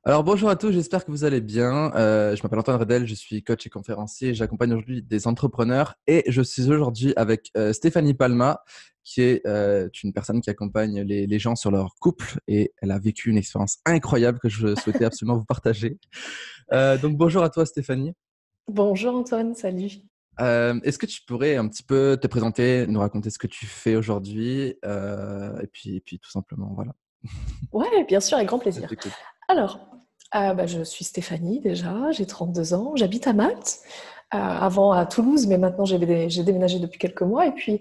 Alors bonjour à tous, j'espère que vous allez bien. Je m'appelle Antoine Redel, je suis coach et conférencier. J'accompagne aujourd'hui des entrepreneurs et je suis aujourd'hui avec Stéphanie Palma, qui est une personne qui accompagne les gens sur leur couple et elle a vécu une expérience incroyable que je souhaitais absolument vous partager. Donc bonjour à toi Stéphanie. Bonjour Antoine, salut. Est-ce que tu pourrais un petit peu te présenter, nous raconter ce que tu fais aujourd'hui et puis tout simplement, voilà. Ouais, bien sûr, avec grand Je plaisir. t'écoute. Alors, je suis Stéphanie déjà, j'ai 32 ans, j'habite à Malte, avant à Toulouse, mais maintenant j'ai déménagé depuis quelques mois. Et puis,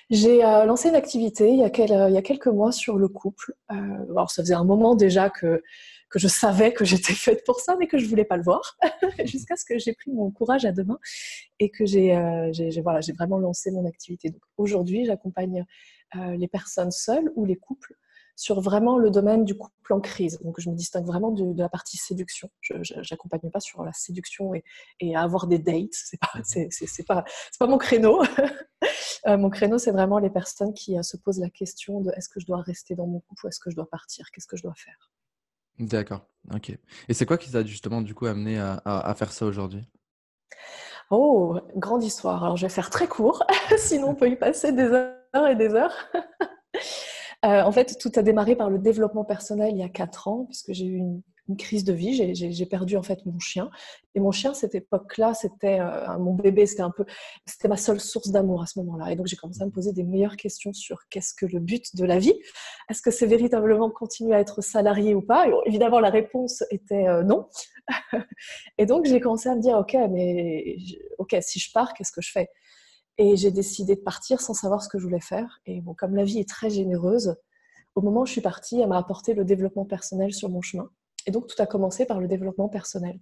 j'ai lancé une activité il y a quelques mois sur le couple. Alors, ça faisait un moment déjà que je savais que j'étais faite pour ça, mais que je voulais pas le voir, jusqu'à ce que j'ai pris mon courage à deux mains et que voilà, j'ai vraiment lancé mon activité. Donc, aujourd'hui, j'accompagne les personnes seules ou les couples sur vraiment le domaine du couple en crise. Donc, je me distingue vraiment de la partie séduction. Je n'accompagne pas sur la séduction et à avoir des dates. Mhm. C'est pas mon créneau. Mon créneau, c'est vraiment les personnes qui se posent la question de est-ce que je dois rester dans mon couple ou est-ce que je dois partir? Qu'est-ce que je dois faire? D'accord, ok. Et c'est quoi qui t'a justement du coup amené à faire ça aujourd'hui? Oh, grande histoire. Alors, je vais faire très court, sinon on peut y passer des heures et des heures. En fait, tout a démarré par le développement personnel il y a 4 ans, puisque j'ai eu une crise de vie. J'ai perdu en fait mon chien. Et mon chien, cette époque-là, c'était mon bébé, c'était ma seule source d'amour à ce moment-là. Et donc, j'ai commencé à me poser des meilleures questions sur qu'est-ce que le but de la vie? Est-ce que c'est véritablement continuer à être salarié ou pas? Et bon, évidemment, la réponse était non. Et donc, j'ai commencé à me dire, ok, si je pars, qu'est-ce que je fais? Et j'ai décidé de partir sans savoir ce que je voulais faire. Et bon, comme la vie est très généreuse, au moment où je suis partie, elle m'a apporté le développement personnel sur mon chemin. Et donc, tout a commencé par le développement personnel.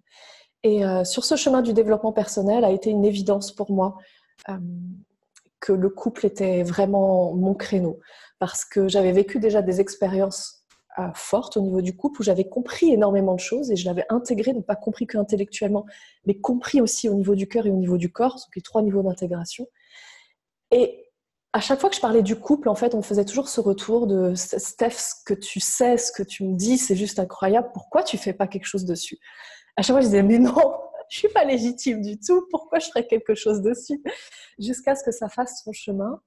Et sur ce chemin du développement personnel a été une évidence pour moi euh, que le couple était vraiment mon créneau. Parce que j'avais vécu déjà des expériences fortes au niveau du couple où j'avais compris énormément de choses et je l'avais intégré, donc pas compris que intellectuellement, mais compris aussi au niveau du cœur et au niveau du corps, donc les 3 niveaux d'intégration. Et à chaque fois que je parlais du couple, en fait, on me faisait toujours ce retour de Steph, ce que tu sais, ce que tu me dis, c'est juste incroyable. Pourquoi tu fais pas quelque chose dessus? À chaque fois, je disais, mais non, je suis pas légitime du tout. Pourquoi je ferais quelque chose dessus? Jusqu'à ce que ça fasse son chemin.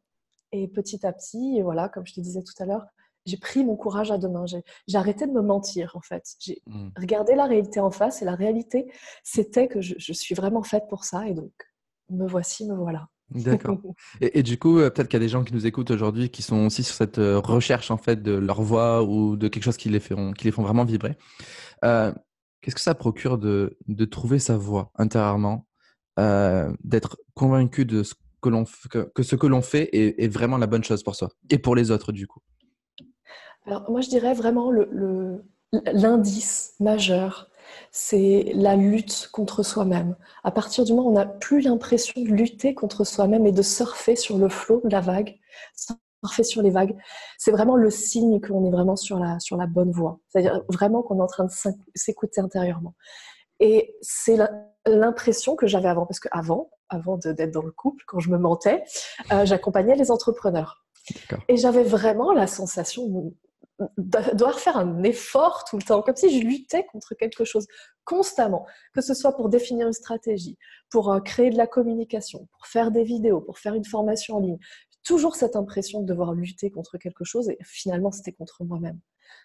Et petit à petit, et voilà, comme je te disais tout à l'heure, j'ai pris mon courage à deux mains. J'ai arrêté de me mentir, en fait. J'ai Hmm. regardé la réalité en face et la réalité, c'était que je suis vraiment faite pour ça. Et donc, me voici, me voilà. D'accord. Et du coup, peut-être qu'il y a des gens qui nous écoutent aujourd'hui qui sont aussi sur cette recherche en fait de leur voix ou de quelque chose qui les font vraiment vibrer. Euh, Qu'est-ce que ça procure de trouver sa voix intérieurement, d'être convaincu de ce que que ce que l'on fait est vraiment la bonne chose pour soi et pour les autres du coup. Alors, moi, je dirais vraiment l'indice majeur, c'est la lutte contre soi-même. À partir du moment où on n'a plus l'impression de lutter contre soi-même et de surfer sur le flot de la vague, surfer sur les vagues, c'est vraiment le signe qu'on est vraiment sur la bonne voie. C'est-à-dire vraiment qu'on est en train de s'écouter intérieurement. Et c'est l'impression que j'avais avant, parce qu'avant d'être dans le couple, quand je me mentais, j'accompagnais les entrepreneurs. D'accord. Et j'avais vraiment la sensation de devoir faire un effort tout le temps, comme si je luttais contre quelque chose constamment, que ce soit pour définir une stratégie, pour créer de la communication, pour faire des vidéos, pour faire une formation en ligne. Toujours cette impression de devoir lutter contre quelque chose et finalement c'était contre moi-même.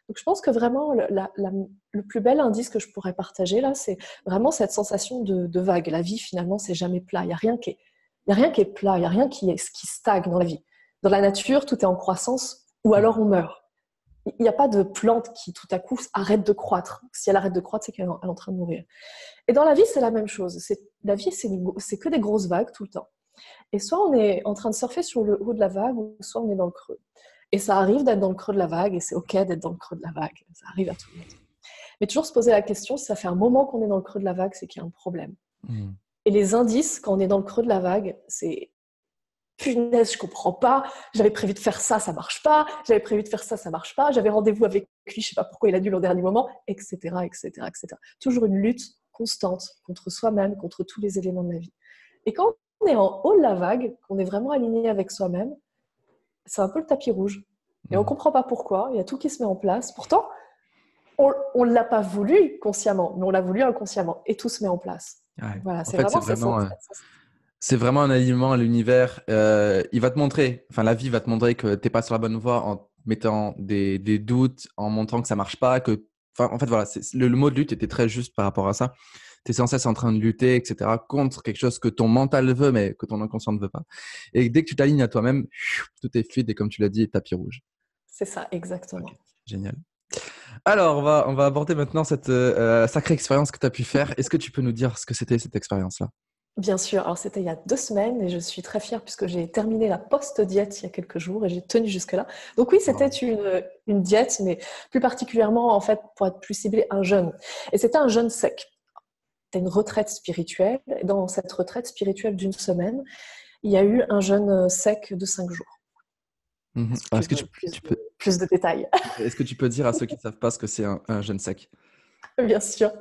Donc je pense que vraiment le plus bel indice que je pourrais partager là, c'est vraiment cette sensation de vague. La vie finalement c'est jamais plat, il y a rien qui est plat, il y a rien qui stagne dans la vie. Dans la nature, tout est en croissance ou alors on meurt. Il n'y a pas de plante qui tout à coup arrête de croître. Si elle arrête de croître, c'est qu'elle est en train de mourir. Et dans la vie, c'est la même chose. La vie, c'est que des grosses vagues tout le temps. Et soit on est en train de surfer sur le haut de la vague, ou soit on est dans le creux. Et ça arrive d'être dans le creux de la vague, et c'est OK d'être dans le creux de la vague. Ça arrive à tout le monde. Mais toujours se poser la question, si ça fait un moment qu'on est dans le creux de la vague, c'est qu'il y a un problème. Hmm. Et les indices, quand on est dans le creux de la vague, c'est punaise, je comprends pas, j'avais prévu de faire ça, ça marche pas, j'avais prévu de faire ça, ça marche pas, j'avais rendez-vous avec lui, je sais pas pourquoi il a dû au dernier moment, etc., etc., etc. Toujours une lutte constante contre soi-même, contre tous les éléments de la vie. Et quand on est en haut de la vague, qu'on est vraiment aligné avec soi-même, c'est un peu le tapis rouge. Et on Hmm. comprend pas pourquoi, il y a tout qui se met en place. Pourtant, on ne l'a pas voulu consciemment, mais on l'a voulu inconsciemment. Et tout se met en place. Ouais. Voilà, En c'est fait, vraiment c'est ça. c'est vraiment un alignement à l'univers. Il va te montrer, enfin, la vie va te montrer que tu n'es pas sur la bonne voie en te mettant des doutes, en montrant que ça marche pas, en fait, voilà, le mot de lutte était très juste par rapport à ça. Tu es sans cesse en train de lutter, etc., contre quelque chose que ton mental veut, mais que ton inconscient ne veut pas. Et dès que tu t'alignes à toi-même, tout est fluide et comme tu l'as dit, tapis rouge. C'est ça, Ok, exactement. génial. Alors, on va aborder maintenant cette sacrée expérience que tu as pu faire. Est-ce que tu peux nous dire ce que c'était cette expérience-là? Bien sûr. Alors, c'était il y a 2 semaines et je suis très fière puisque j'ai terminé la post-diète il y a quelques jours et j'ai tenu jusque-là. Donc oui, c'était Wow. une diète, mais plus particulièrement, en fait, pour être plus ciblé, un jeûne. Et c'était un jeûne sec. C'était une retraite spirituelle. Et dans cette retraite spirituelle d'1 semaine, il y a eu un jeûne sec de 5 jours. Mhm. Est-ce que Alors, tu veux tu peux, plus de détails? est-ce que tu peux dire à ceux qui ne savent pas ce que c'est un jeûne sec? Bien sûr.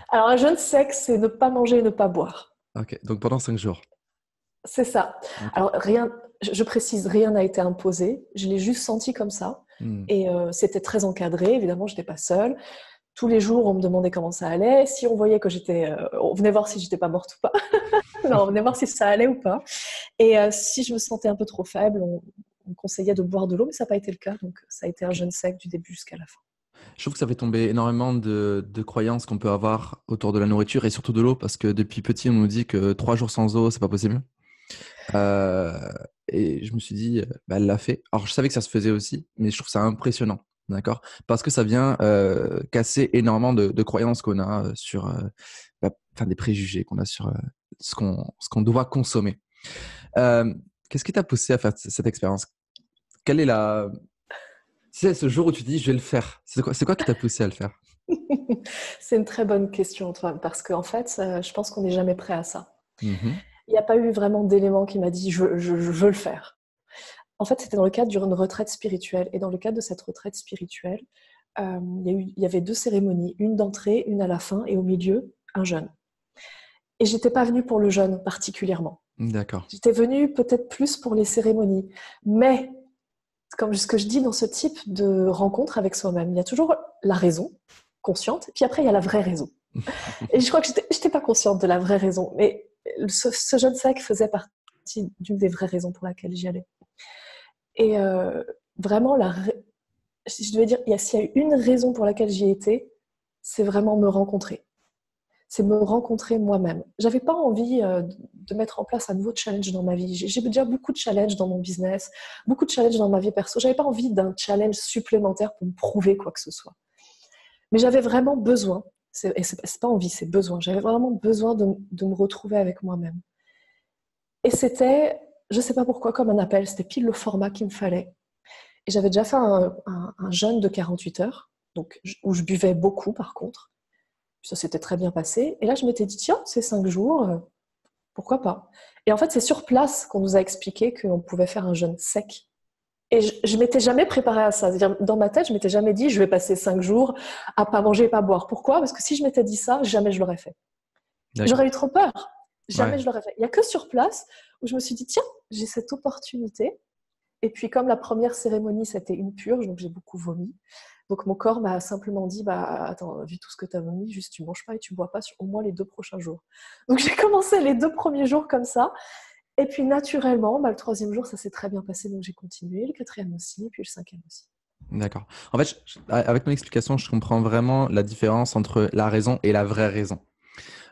Alors, un jeûne sec, c'est ne pas manger et ne pas boire. Ok, donc pendant 5 jours. C'est ça. Ok. Alors, rien, je précise, rien n'a été imposé. Je l'ai juste senti comme ça. Hmm. Et c'était très encadré. Évidemment, je n'étais pas seule. Tous les jours, on me demandait comment ça allait. Si on voyait que j'étais... on venait voir si j'étais pas morte ou pas. Non, on venait voir si ça allait ou pas. Et si je me sentais un peu trop faible, on me conseillait de boire de l'eau, mais ça n'a pas été le cas. Donc, ça a été un Ok. jeûne sec du début jusqu'à la fin. Je trouve que ça fait tomber énormément de croyances qu'on peut avoir autour de la nourriture et surtout de l'eau parce que depuis petit, on nous dit que 3 jours sans eau, c'est pas possible. Euh, et je me suis dit, bah, elle l'a fait. Alors, je savais que ça se faisait aussi, mais je trouve ça impressionnant, d'accord? Parce que ça vient casser énormément de croyances qu'on a sur, enfin, des préjugés qu'on a sur ce qu'on doit consommer. Euh, Qu'est-ce qui t'a poussé à faire cette expérience? Quelle est la... Tu sais, ce jour où tu te dis, je vais le faire. C'est quoi qui t'a poussé à le faire? C'est une très bonne question, Antoine, parce qu'en fait, je pense qu'on n'est jamais prêt à ça. Mhm. Il n'y a pas eu vraiment d'élément qui m'a dit je veux le faire. En fait, c'était dans le cadre d'une retraite spirituelle. Et dans le cadre de cette retraite spirituelle, il y avait 2 cérémonies, une d'entrée, une à la fin, et au milieu, un jeûne. Et j'étais pas venue pour le jeûne particulièrement. D'accord. J'étais venue peut-être plus pour les cérémonies. Mais, comme ce que je dis dans ce type de rencontre avec soi-même, il y a toujours la raison consciente, puis après, il y a la vraie raison. Et je crois que j'étais pas consciente de la vraie raison, mais ce jeûne sec faisait partie d'une des vraies raisons pour laquelle j'y allais. Et vraiment, si je devais dire, s'il y a une raison pour laquelle j'y étais, c'est vraiment me rencontrer. C'est me rencontrer moi-même. J'avais pas envie de mettre en place un nouveau challenge dans ma vie. J'ai déjà beaucoup de challenges dans mon business, beaucoup de challenges dans ma vie perso. J'avais pas envie d'un challenge supplémentaire pour me prouver quoi que ce soit. Mais j'avais vraiment besoin, et c'est pas envie, c'est besoin. J'avais vraiment besoin de me retrouver avec moi-même. Et c'était, je sais pas pourquoi, comme un appel. C'était pile le format qu'il me fallait. Et j'avais déjà fait un jeûne de 48 heures, donc, où je buvais beaucoup par contre. Ça s'était très bien passé. Et là, je m'étais dit, tiens, c'est 5 jours, pourquoi pas? Et en fait, c'est sur place qu'on nous a expliqué qu'on pouvait faire un jeûne sec. Et je m'étais jamais préparée à ça. C'est-à-dire, dans ma tête, je m'étais jamais dit, je vais passer 5 jours à pas manger et pas boire. Pourquoi? Parce que si je m'étais dit ça, jamais je l'aurais fait. D'accord. J'aurais eu trop peur. Jamais Ouais. je l'aurais fait. Il n'y a que sur place où je me suis dit, tiens, j'ai cette opportunité. Et puis, comme la première cérémonie, c'était une purge, donc j'ai beaucoup vomi. Donc, mon corps m'a simplement dit, bah, attends, vu tout ce que tu as vomi, juste tu manges pas et tu bois pas sur au moins les 2 prochains jours. Donc, j'ai commencé les 2 premiers jours comme ça. Et puis, naturellement, bah, le 3e jour, ça s'est très bien passé, donc j'ai continué. Le 4e aussi, et puis le 5e aussi. D'accord. En fait, avec mon explication, je comprends vraiment la différence entre la raison et la vraie raison.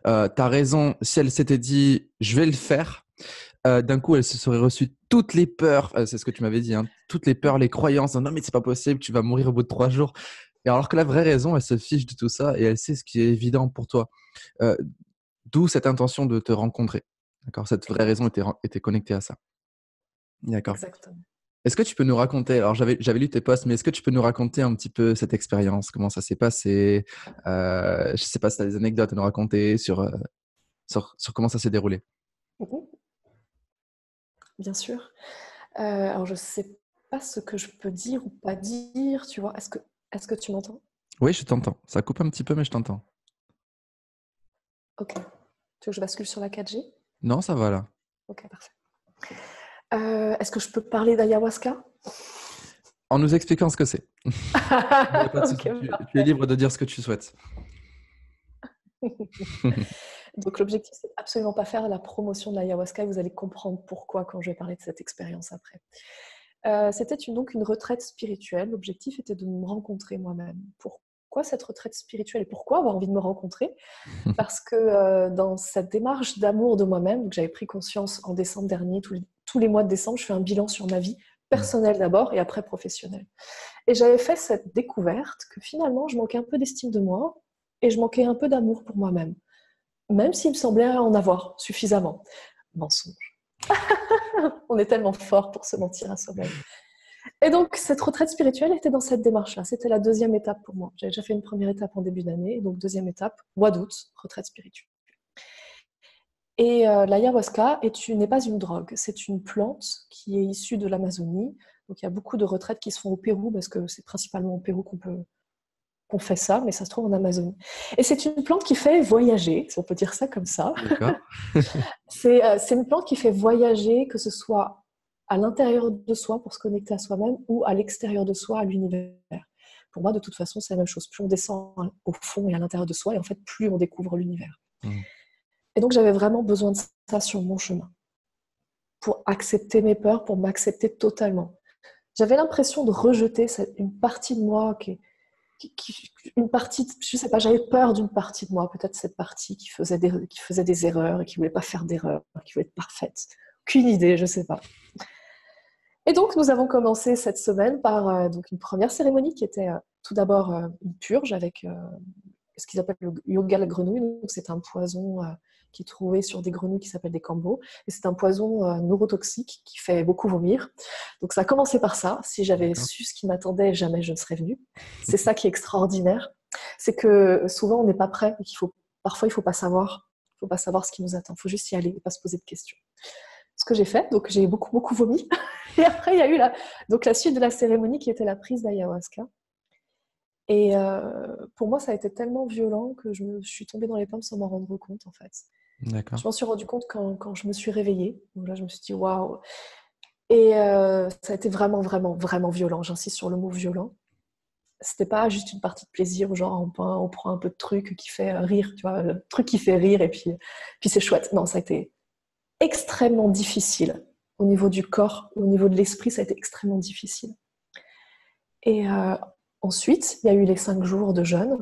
Ta raison, si elle s'était dit je vais le faire, d'un coup elle se serait reçue toutes les peurs, c'est ce que tu m'avais dit, hein, toutes les peurs, les croyances, non mais c'est pas possible, tu vas mourir au bout de 3 jours. Et alors que la vraie raison, elle se fiche de tout ça et elle sait ce qui est évident pour toi. Euh, D'où cette intention de te rencontrer. D'accord. Cette vraie raison était connectée à ça. D'accord. Exactement. Est-ce que tu peux nous raconter, alors j'avais lu tes posts, mais est-ce que tu peux nous raconter un petit peu cette expérience, comment ça s'est passé? Je sais pas si tu as des anecdotes à nous raconter sur comment ça s'est déroulé. Mhm. Bien sûr. Alors, je sais pas ce que je peux dire ou pas dire, tu vois. Est-ce que tu m'entends? Oui, je t'entends. Ça coupe un petit peu, mais je t'entends. Ok. Tu veux que je bascule sur la 4G? Non, ça va là. Ok, parfait. Est-ce que je peux parler d'ayahuasca? En nous expliquant ce que c'est. Il y a pas de souci. Ok, Tu es libre de dire ce que tu souhaites. donc l'objectif, c'est absolument pas faire la promotion de l'ayahuasca et vous allez comprendre pourquoi quand je vais parler de cette expérience après. C'était donc une retraite spirituelle. L'objectif était de me rencontrer moi-même. Pourquoi cette retraite spirituelle et pourquoi avoir envie de me rencontrer? Parce que dans cette démarche d'amour de moi-même, j'avais pris conscience en décembre dernier, tous les mois de décembre, je fais un bilan sur ma vie personnelle d'abord et après professionnelle. Et j'avais fait cette découverte que finalement, je manquais un peu d'estime de moi et je manquais un peu d'amour pour moi-même, même s'il me semblait en avoir suffisamment. Mensonge. On est tellement fort pour se mentir à soi-même. Et donc, cette retraite spirituelle était dans cette démarche-là. C'était la deuxième étape pour moi. J'avais déjà fait une première étape en début d'année, et donc deuxième étape, mois d'août, retraite spirituelle. Et l'ayahuasca n'est pas une drogue, c'est une plante qui est issue de l'Amazonie. Donc, il y a beaucoup de retraites qui se font au Pérou, parce que c'est principalement au Pérou qu'on fait ça, mais ça se trouve en Amazonie. Et c'est une plante qui fait voyager, si on peut dire ça comme ça. D'accord. C'est une plante qui fait voyager, que ce soit à l'intérieur de soi pour se connecter à soi-même ou à l'extérieur de soi, à l'univers. Pour moi, de toute façon, c'est la même chose. Plus on descend au fond et à l'intérieur de soi, et en fait, plus on découvre l'univers. Et donc, j'avais vraiment besoin de ça sur mon chemin pour accepter mes peurs, pour m'accepter totalement. J'avais l'impression de rejeter une partie de moi une partie, je sais pas, j'avais peur d'une partie de moi, peut-être cette partie qui faisait des erreurs et qui voulait pas faire d'erreurs, qui voulait être parfaite. Aucune idée, je sais pas. Et donc, nous avons commencé cette semaine par donc une première cérémonie qui était tout d'abord une purge avec ce qu'ils appellent le yoga la grenouille. Donc, c'est un poison qui est trouvé sur des grenouilles qui s'appellent des kambos. Et c'est un poison neurotoxique qui fait beaucoup vomir. Donc, ça a commencé par ça. Si j'avais su ce qui m'attendait, jamais je ne serais venue. C'est ça qui est extraordinaire. C'est que souvent, on n'est pas prêt et parfois, il ne faut pas savoir. Il ne faut pas savoir ce qui nous attend. Il faut juste y aller et pas se poser de questions. Ce que j'ai fait, donc j'ai beaucoup, beaucoup vomi. Et après, il y a eu la suite de la cérémonie qui était la prise d'ayahuasca. Et pour moi, ça a été tellement violent que je suis tombée dans les pommes sans m'en rendre compte, en fait. D'accord. Je m'en suis rendu compte quand je me suis réveillée. Donc là, je me suis dit, waouh. Et ça a été vraiment, vraiment, vraiment violent. J'insiste sur le mot violent. C'était pas juste une partie de plaisir, genre on prend un peu de truc qui fait rire, tu vois, le truc qui fait rire et puis c'est chouette. Non, ça a été extrêmement difficile. Au niveau du corps, au niveau de l'esprit, ça a été extrêmement difficile. Et ensuite, il y a eu les 5 jours de jeûne.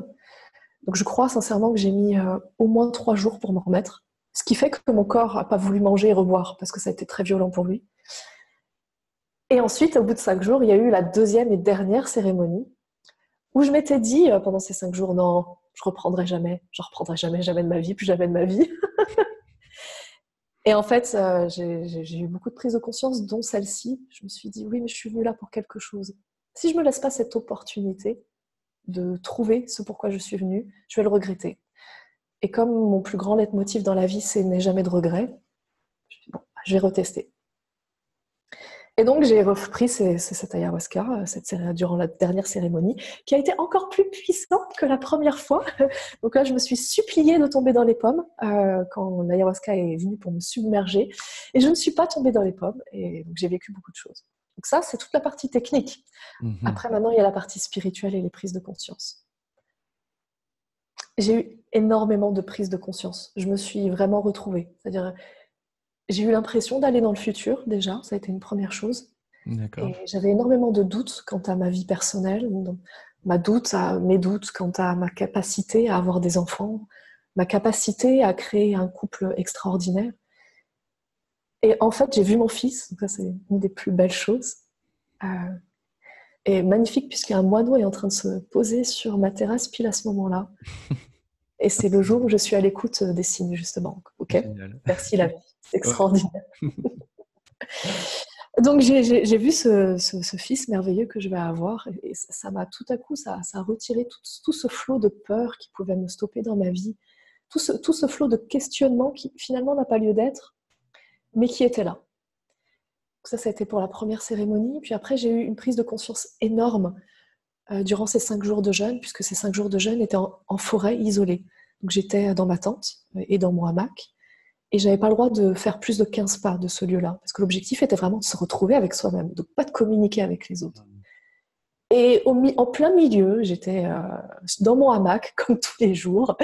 Donc je crois sincèrement que j'ai mis au moins 3 jours pour m'en remettre. Ce qui fait que mon corps n'a pas voulu manger et reboire parce que ça a été très violent pour lui. Et ensuite, au bout de 5 jours, il y a eu la deuxième et dernière cérémonie où je m'étais dit pendant ces 5 jours, non, je reprendrai jamais. Je reprendrai jamais, jamais de ma vie, plus jamais de ma vie. Et en fait, j'ai eu beaucoup de prises de conscience, dont celle-ci. Je me suis dit, oui, mais je suis venue là pour quelque chose. Si je ne me laisse pas cette opportunité de trouver ce pourquoi je suis venue, je vais le regretter. Et comme mon plus grand leitmotiv dans la vie, c'est n'aie jamais de regrets, je vais retester. Et donc, j'ai repris cette ayahuasca durant la dernière cérémonie, qui a été encore plus puissante que la première fois. Donc là, je me suis suppliée de tomber dans les pommes quand l'ayahuasca est venue pour me submerger. Et je ne suis pas tombée dans les pommes. Et donc, j'ai vécu beaucoup de choses. Donc ça, c'est toute la partie technique. Après, maintenant, il y a la partie spirituelle et les prises de conscience. J'ai eu énormément de prises de conscience. Je me suis vraiment retrouvée. C'est-à-dire, j'ai eu l'impression d'aller dans le futur, déjà. Ça a été une première chose. D'accord. Et j'avais énormément de doutes quant à ma vie personnelle, mes doutes quant à ma capacité à avoir des enfants, ma capacité à créer un couple extraordinaire. Et en fait, j'ai vu mon fils, donc ça c'est une des plus belles choses. Et magnifique, puisqu'un moineau est en train de se poser sur ma terrasse pile à ce moment-là. Et c'est le jour où je suis à l'écoute des signes, justement. Ok, génial. merci la vie, c'est extraordinaire. Donc j'ai vu ce fils merveilleux que je vais avoir, et ça m'a tout à coup, ça a retiré tout ce flot de peur qui pouvait me stopper dans ma vie, tout ce flot de questionnement qui finalement n'a pas lieu d'être, mais qui était là. Donc ça a été pour la première cérémonie. Puis après, j'ai eu une prise de conscience énorme durant ces 5 jours de jeûne, puisque ces 5 jours de jeûne étaient en forêt isolée. Donc j'étais dans ma tente et dans mon hamac, et j'avais pas le droit de faire plus de 15 pas de ce lieu-là, parce que l'objectif était vraiment de se retrouver avec soi-même, donc pas de communiquer avec les autres. Et en plein milieu, j'étais dans mon hamac, comme tous les jours,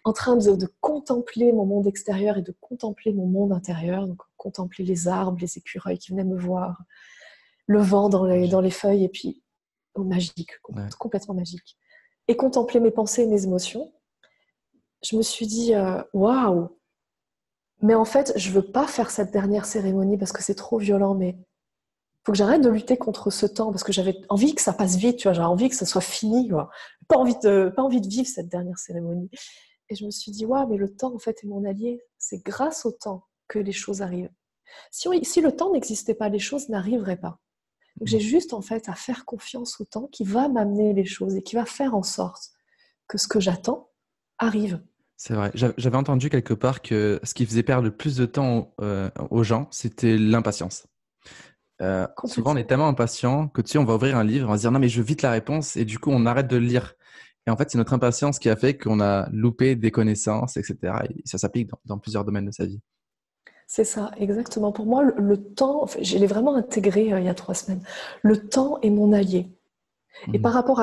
en train de contempler mon monde extérieur et de contempler mon monde intérieur. Donc, contempler les arbres, les écureuils qui venaient me voir, le vent dans les feuilles, et puis magique, Ouais. complètement magique. Et contempler mes pensées et mes émotions. Je me suis dit, waouh, mais en fait, je veux pas faire cette dernière cérémonie parce que c'est trop violent, mais faut que j'arrête de lutter contre ce temps parce que j'avais envie que ça passe vite, tu vois, j'avais envie que ça soit fini, quoi. Pas envie de vivre cette dernière cérémonie. Et je me suis dit, waouh, mais le temps, en fait, est mon allié. C'est grâce au temps que les choses arrivent. Si le temps n'existait pas, les choses n'arriveraient pas. Donc, j'ai juste, en fait, à faire confiance au temps qui va m'amener les choses et qui va faire en sorte que ce que j'attends arrive. C'est vrai. J'avais entendu quelque part que ce qui faisait perdre le plus de temps aux gens, c'était l'impatience. Souvent, on est Complètement. tellement impatient que tu sais, on va ouvrir un livre, on va se dire non, mais je veux vite la réponse, et du coup, on arrête de le lire. Et en fait, c'est notre impatience qui a fait qu'on a loupé des connaissances, etc. Et ça s'applique dans plusieurs domaines de sa vie. C'est ça, exactement. Pour moi, le temps, enfin, je l'ai vraiment intégré il y a 3 semaines. Le temps est mon allié. Et Mhm. par rapport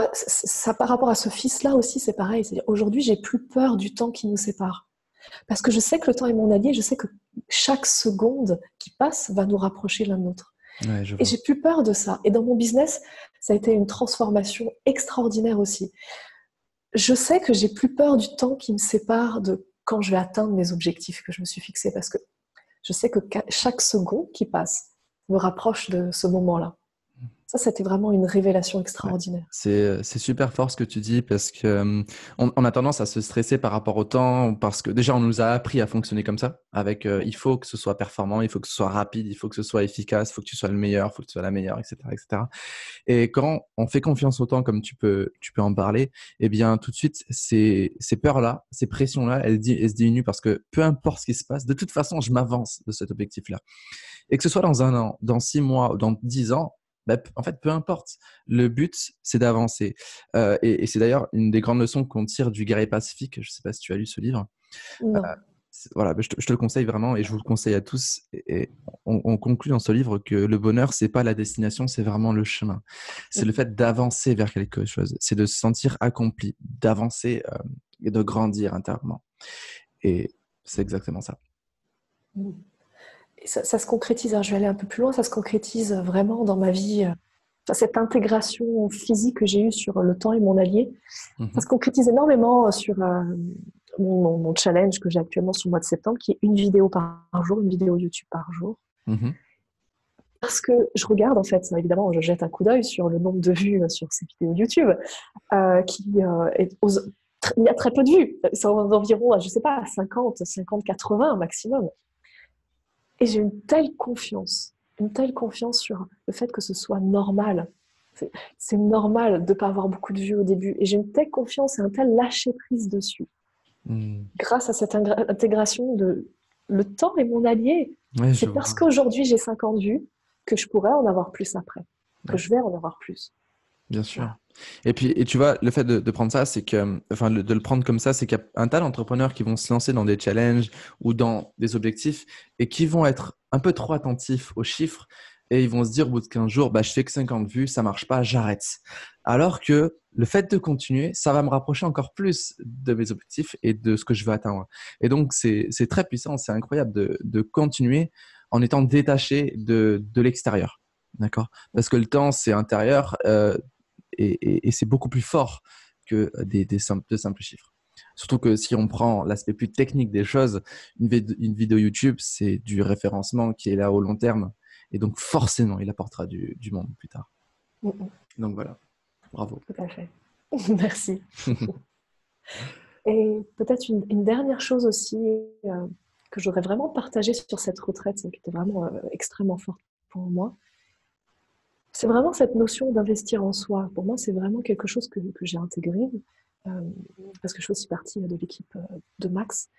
à ce fils-là aussi, c'est pareil. C'est-à-dire, aujourd'hui, j'ai plus peur du temps qui nous sépare. Parce que je sais que le temps est mon allié, je sais que chaque seconde qui passe va nous rapprocher l'un de l'autre. Ouais, je Et vois. j'ai plus peur de ça. Et dans mon business, ça a été une transformation extraordinaire aussi. Je sais que j'ai plus peur du temps qui me sépare de quand je vais atteindre mes objectifs que je me suis fixés. Parce que je sais que chaque seconde qui passe me rapproche de ce moment-là. Ça, c'était vraiment une révélation Ouais. extraordinaire. C'est super fort ce que tu dis parce que on a tendance à se stresser par rapport au temps parce que déjà on nous a appris à fonctionner comme ça avec il faut que ce soit performant, il faut que ce soit rapide, il faut que ce soit efficace, il faut que tu sois le meilleur, il faut que tu sois la meilleure, etc., etc. Et quand on fait confiance au temps comme tu peux en parler, eh bien tout de suite ces peurs-là, ces pressions-là, elles se diminuent parce que peu importe ce qui se passe, de toute façon je m'avance de cet objectif-là. Et que ce soit dans un an, dans 6 mois ou dans 10 ans, bah, en fait, peu importe. Le but, c'est d'avancer. Et c'est d'ailleurs une des grandes leçons qu'on tire du Guerrier Pacifique. Je ne sais pas si tu as lu ce livre. Non. Voilà, je te le conseille vraiment et je vous le conseille à tous. Et on conclut dans ce livre que le bonheur, c'est pas la destination, c'est vraiment le chemin. C'est le fait d'avancer vers quelque chose. C'est de se sentir accompli, d'avancer et de grandir intérieurement. Et c'est exactement ça. Et ça se concrétise, hein, je vais aller un peu plus loin, ça se concrétise vraiment dans ma vie. Cette intégration physique que j'ai eue sur le temps et mon allié, ça Mhm. se concrétise énormément sur mon challenge que j'ai actuellement sur le mois de septembre, qui est une vidéo par jour, une vidéo YouTube par jour. Mhm. Parce que je regarde, en fait, évidemment, je jette un coup d'œil sur le nombre de vues sur ces vidéos YouTube, qui est il y a très peu de vues, c'est environ, je ne sais pas, 50, 80 maximum. Et j'ai une telle confiance sur le fait que ce soit normal. C'est normal de ne pas avoir beaucoup de vues au début. Et j'ai une telle confiance et un tel lâcher-prise dessus. Mhm. Grâce à cette intégration de le temps est mon allié. Ouais, je C'est parce vois. qu'aujourd'hui j'ai 50 vues que je pourrais en avoir plus après, que Ouais. je vais en avoir plus. Bien sûr. Voilà. Et puis, et tu vois, le fait de prendre ça, c'est que, enfin, de le prendre comme ça, c'est qu'il y a un tas d'entrepreneurs qui vont se lancer dans des challenges ou dans des objectifs et qui vont être un peu trop attentifs aux chiffres et ils vont se dire au bout de 15 jours, bah, je fais que 50 vues, ça marche pas, j'arrête. Alors que le fait de continuer, ça va me rapprocher encore plus de mes objectifs et de ce que je veux atteindre. Et donc, c'est très puissant, c'est incroyable de continuer en étant détaché de l'extérieur. D'accord? Parce que le temps, c'est intérieur. Et c'est beaucoup plus fort que de simples chiffres. Surtout que si on prend l'aspect plus technique des choses, une vidéo YouTube, c'est du référencement qui est là au long terme. Et donc forcément, il apportera du monde plus tard. Mm, mm, Donc voilà, bravo. tout à fait. Merci. Et peut-être une dernière chose aussi que j'aurais vraiment partagé sur cette retraite, qui était vraiment extrêmement forte pour moi, c'est vraiment cette notion d'investir en soi. Pour moi, c'est vraiment quelque chose que j'ai intégré euh, parce que je fais aussi partie de l'équipe de Max.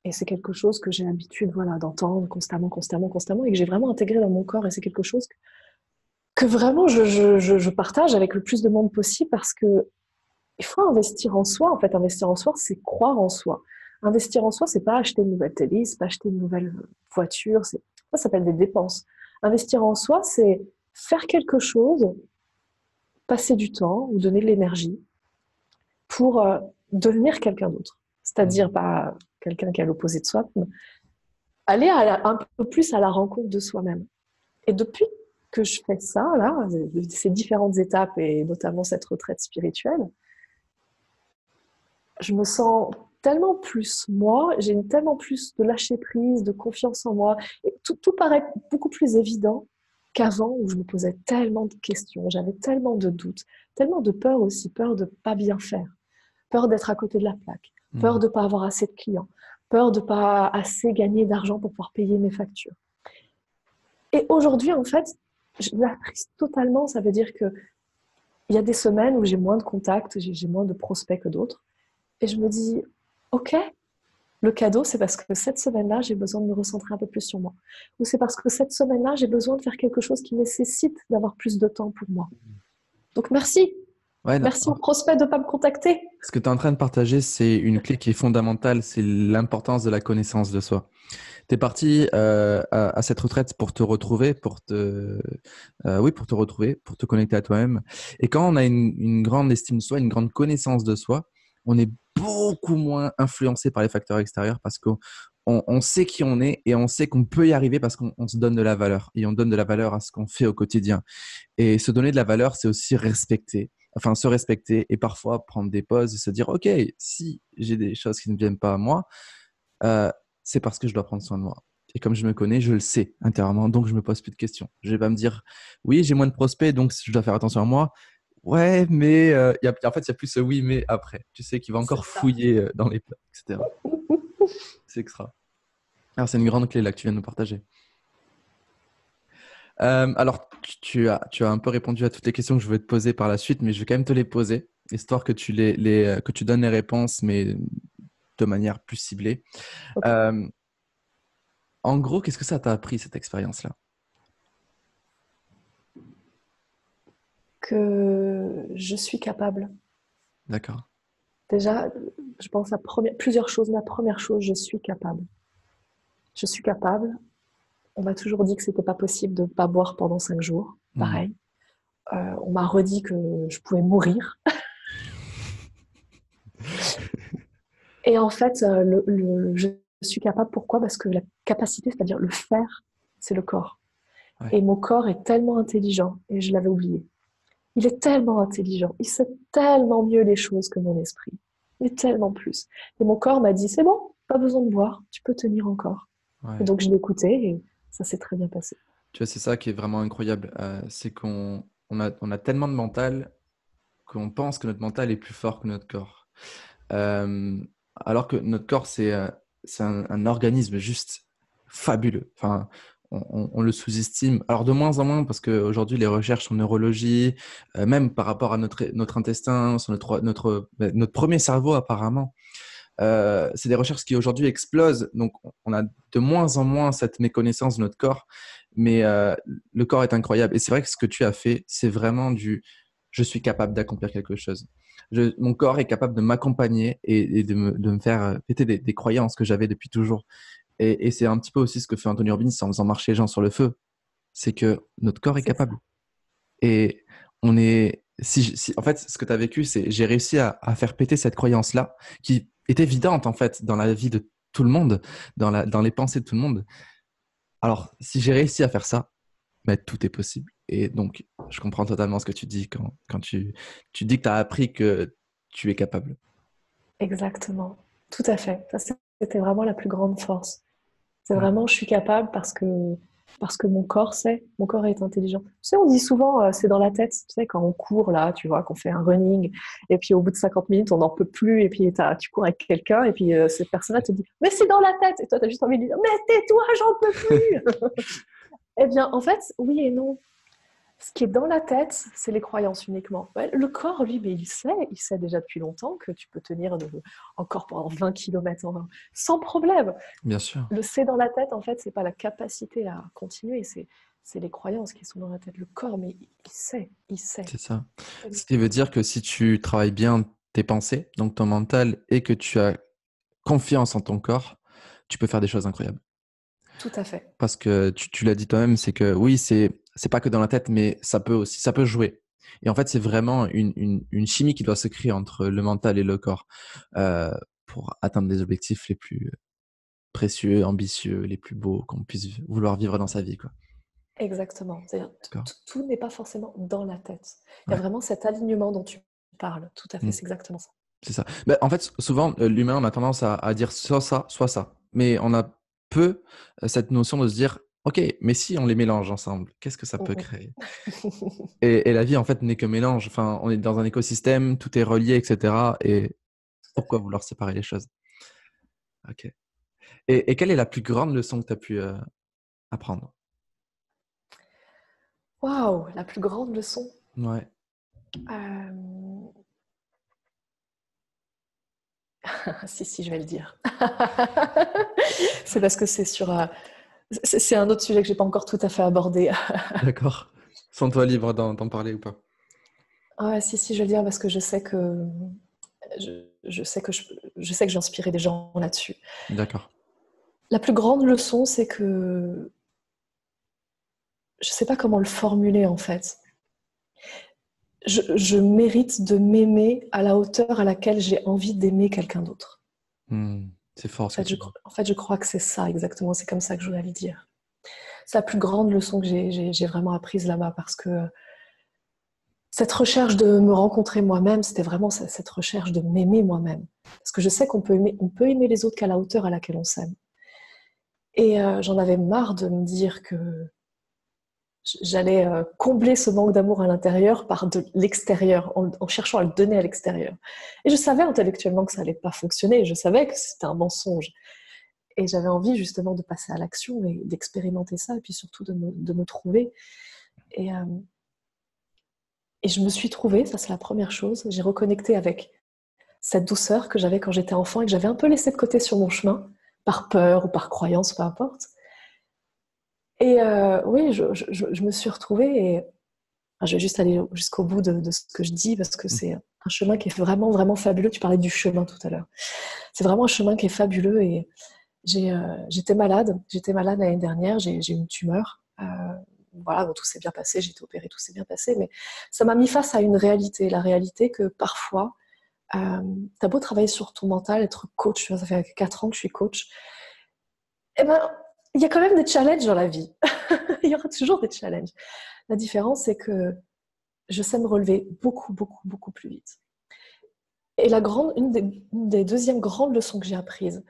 Et c'est quelque chose que j'ai l'habitude voilà, d'entendre constamment, constamment, constamment et que j'ai vraiment intégré dans mon corps. Et c'est quelque chose que vraiment je partage avec le plus de monde possible parce que il faut investir en soi. En fait, investir en soi, c'est croire en soi. Investir en soi, c'est pas acheter une nouvelle télé, c'est pas acheter une nouvelle voiture. Ça s'appelle des dépenses. Investir en soi, c'est faire quelque chose passer du temps ou donner de l'énergie pour devenir quelqu'un d'autre. C'est-à-dire Mhm. pas quelqu'un qui est à l'opposé de soi, mais aller un peu plus à la rencontre de soi-même. Et depuis que je fais ça, là, ces différentes étapes et notamment cette retraite spirituelle, je me sens tellement plus moi, j'ai tellement plus de lâcher prise, de confiance en moi. Et tout paraît beaucoup plus évident qu'avant où je me posais tellement de questions, j'avais tellement de doutes, tellement de peur aussi, peur de pas bien faire, peur d'être à côté de la plaque, peur Mhm. de pas avoir assez de clients, peur de pas assez gagner d'argent pour pouvoir payer mes factures. Et aujourd'hui, en fait, je maîtrise totalement. Ça veut dire que il y a des semaines où j'ai moins de contacts, j'ai moins de prospects que d'autres. Et je me dis, OK, le cadeau, c'est parce que cette semaine-là, j'ai besoin de me recentrer un peu plus sur moi. Ou c'est parce que cette semaine-là, j'ai besoin de faire quelque chose qui nécessite d'avoir plus de temps pour moi. Donc merci. Ouais, non. Merci aux prospects de ne pas me contacter. Ce que tu es en train de partager, c'est une clé qui est fondamentale, c'est l'importance de la connaissance de soi. Tu es parti à cette retraite pour te retrouver, oui, pour te retrouver, pour te connecter à toi-même. Et quand on a une grande estime de soi, une grande connaissance de soi, on est beaucoup moins influencé par les facteurs extérieurs parce qu'on sait qui on est et on sait qu'on peut y arriver parce qu'on se donne de la valeur et on donne de la valeur à ce qu'on fait au quotidien. Et se donner de la valeur, c'est aussi se respecter et parfois prendre des pauses et se dire, OK, si j'ai des choses qui ne viennent pas à moi, euh, c'est parce que je dois prendre soin de moi. Et comme je me connais, je le sais intérieurement, donc je me pose plus de questions. Je vais pas me dire, oui, j'ai moins de prospects, donc je dois faire attention à moi. Ouais, mais en fait, il y a plus ce oui, mais après. Tu sais qu'il va C'est encore ça. fouiller dans les plats, etc. C'est extra. Alors, c'est une grande clé là que tu viens de nous partager. Alors, tu as un peu répondu à toutes les questions que je voulais te poser par la suite, mais je vais quand même te les poser, histoire que que tu donnes les réponses, mais de manière plus ciblée. OK. Euh, En gros, qu'est-ce que ça t'a appris, cette expérience-là? Que je suis capable. D'accord. Déjà, je pense à plusieurs choses. La première chose, je suis capable. Je suis capable. On m'a toujours dit que c'était pas possible de ne pas boire pendant 5 jours. Mhm. Pareil. On m'a redit que je pouvais mourir. Et en fait, je suis capable. Pourquoi? Parce que la capacité, c'est-à-dire le faire, c'est le corps. Ouais. Et mon corps est tellement intelligent, et je l'avais oublié. Il est tellement intelligent. Il sait tellement mieux les choses que mon esprit. Mais tellement plus. Et mon corps m'a dit, c'est bon, pas besoin de boire, tu peux tenir encore. Et Ouais. donc je l'ai écouté et ça s'est très bien passé. Tu vois, c'est ça qui est vraiment incroyable. C'est on a tellement de mental qu'on pense que notre mental est plus fort que notre corps. Euh, Alors que notre corps, c'est un organisme juste fabuleux. Enfin, on le sous-estime. Alors de moins en moins, parce qu'aujourd'hui, les recherches en neurologie, même par rapport à notre intestin, sur notre premier cerveau apparemment, c'est des recherches qui aujourd'hui explosent. Donc, on a de moins en moins cette méconnaissance de notre corps. Mais le corps est incroyable. Et c'est vrai que ce que tu as fait, c'est vraiment je suis capable d'accomplir quelque chose. Mon corps est capable de m'accompagner et de me faire péter des croyances que j'avais depuis toujours. Et c'est un petit peu aussi ce que fait Anthony Robbins en faisant marcher les gens sur le feu. C'est que notre corps est C'est capable. ça. Et on est, en fait, ce que tu as vécu, c'est j'ai réussi à faire péter cette croyance-là, qui est évidente en fait dans la vie de tout le monde, dans les pensées de tout le monde. Alors, si j'ai réussi à faire ça, ben, tout est possible. Et donc, je comprends totalement ce que tu dis quand tu dis que tu as appris que tu es capable. Exactement. Tout à fait. Ça, c'était vraiment la plus grande force. C'est Mm. vraiment, je suis capable parce que mon corps sait, mon corps est intelligent. Tu sais, on dit souvent, c'est dans la tête. Tu sais, quand on court là, tu vois, qu'on fait un running, et puis au bout de 50 minutes, on n'en peut plus, et puis tu cours avec quelqu'un, et puis cette personne-là te dit, mais c'est dans la tête, et toi, tu as juste envie de lui dire, mais tais-toi, j'en peux plus. Eh bien, en fait, oui et non. Ce qui est dans la tête, c'est les croyances uniquement. Ouais, le corps, lui, mais il sait déjà depuis longtemps que tu peux tenir encore pendant 20 km sans problème. Bien sûr, Le c'est dans la tête, en fait, c'est pas la capacité à continuer, c'est les croyances qui sont dans la tête. Le corps, mais il sait, il sait. c'est ça. Il Ce qui veut sait. dire que si tu travailles bien tes pensées, donc ton mental, et que tu as confiance en ton corps, tu peux faire des choses incroyables. Tout à fait. Parce que tu l'as dit toi-même, c'est que oui, c'est pas que dans la tête, mais ça peut aussi, ça peut jouer. Et en fait, c'est vraiment une chimie qui doit se créer entre le mental et le corps euh, pour atteindre les objectifs les plus précieux, ambitieux, les plus beaux qu'on puisse vouloir vivre dans sa vie, quoi. Exactement. C'est-à-dire, D'accord. tout n'est pas forcément dans la tête. Il y a Ouais. vraiment cet alignement dont tu parles. Tout à fait, Mm. c'est exactement ça. C'est ça. Ben, en fait, souvent, l'humain, on a tendance à dire soit ça, soit ça. Mais on a peu cette notion de se dire, OK, mais si on les mélange ensemble, qu'est-ce que ça peut Mm, créer? mm. Et la vie, en fait, n'est que mélange. Enfin, on est dans un écosystème, tout est relié, etc. Et Tout à pourquoi fait. vouloir séparer les choses? OK. Et quelle est la plus grande leçon que tu as pu apprendre? Waouh, la plus grande leçon. Ouais, Euh, si, je vais le dire. C'est parce que c'est sur. C'est un autre sujet que j'ai pas encore tout à fait abordé. d'accord. Sens-toi libre d'en parler ou pas. Ah, si, je vais le dire parce que je sais que je sais que j'ai inspiré des gens là-dessus. D'accord. La plus grande leçon, c'est que je sais pas comment le formuler en fait. Je mérite de m'aimer à la hauteur à laquelle j'ai envie d'aimer quelqu'un d'autre. C'est fort ce que tu dis. En fait, je crois que c'est ça exactement. C'est comme ça que je voulais le dire. C'est la plus grande leçon que j'ai vraiment apprise là-bas parce que cette recherche de me rencontrer moi-même, c'était vraiment cette recherche de m'aimer moi-même. Parce que je sais on peut aimer les autres qu'à la hauteur à laquelle on s'aime. Et j'en avais marre de me dire que j'allais combler ce manque d'amour à l'intérieur par de l'extérieur, en cherchant à le donner à l'extérieur. Et je savais intellectuellement que ça n'allait pas fonctionner, je savais que c'était un mensonge. Et j'avais envie justement de passer à l'action et d'expérimenter ça, et puis surtout de me trouver. Et, euh, et je me suis trouvée, ça c'est la première chose, j'ai reconnecté avec cette douceur que j'avais quand j'étais enfant et que j'avais un peu laissée de côté sur mon chemin, par peur ou par croyance, peu importe. Et oui, je me suis retrouvée et enfin, je vais juste aller jusqu'au bout de ce que je dis parce que Mm. c'est un chemin qui est vraiment, vraiment fabuleux. Tu parlais du chemin tout à l'heure. C'est vraiment un chemin qui est fabuleux et j'étais malade l'année dernière, j'ai eu une tumeur. Voilà, bon, tout s'est bien passé, j'ai été opérée, tout s'est bien passé, mais ça m'a mis face à une réalité, la réalité que parfois, t'as beau travailler sur ton mental, être coach, tu vois, ça fait 4 ans que je suis coach, eh ben, il y a quand même des challenges dans la vie. Il y aura toujours des challenges. La différence, c'est que je sais me relever beaucoup, beaucoup, beaucoup plus vite. Et une des deuxièmes grandes leçons que j'ai apprises,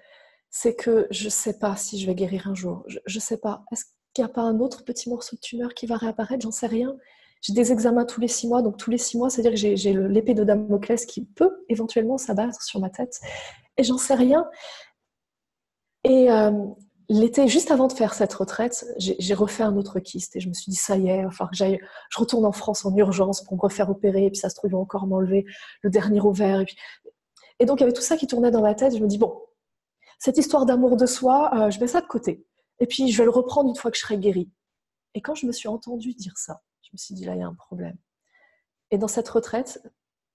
c'est que je ne sais pas si je vais guérir un jour. Je ne sais pas. Est-ce qu'il n'y a pas un autre petit morceau de tumeur qui va réapparaître? J'en sais rien. J'ai des examens tous les 6 mois, donc tous les 6 mois, c'est-à-dire que j'ai l'épée de Damoclès qui peut éventuellement s'abattre sur ma tête. Et j'en sais rien. Et l'été, juste avant de faire cette retraite, j'ai refait un autre kyste et je me suis dit, ça y est, il va falloir que je retourne en France en urgence pour me refaire opérer, et puis ça se trouve, ils vont encore m'enlever le dernier ovaire. Et donc, il y avait tout ça qui tournait dans ma tête. Je me dis, bon, cette histoire d'amour de soi, je mets ça de côté. Et puis, je vais le reprendre une fois que je serai guérie. Et quand je me suis entendue dire ça, je me suis dit, là, il y a un problème. Et dans cette retraite,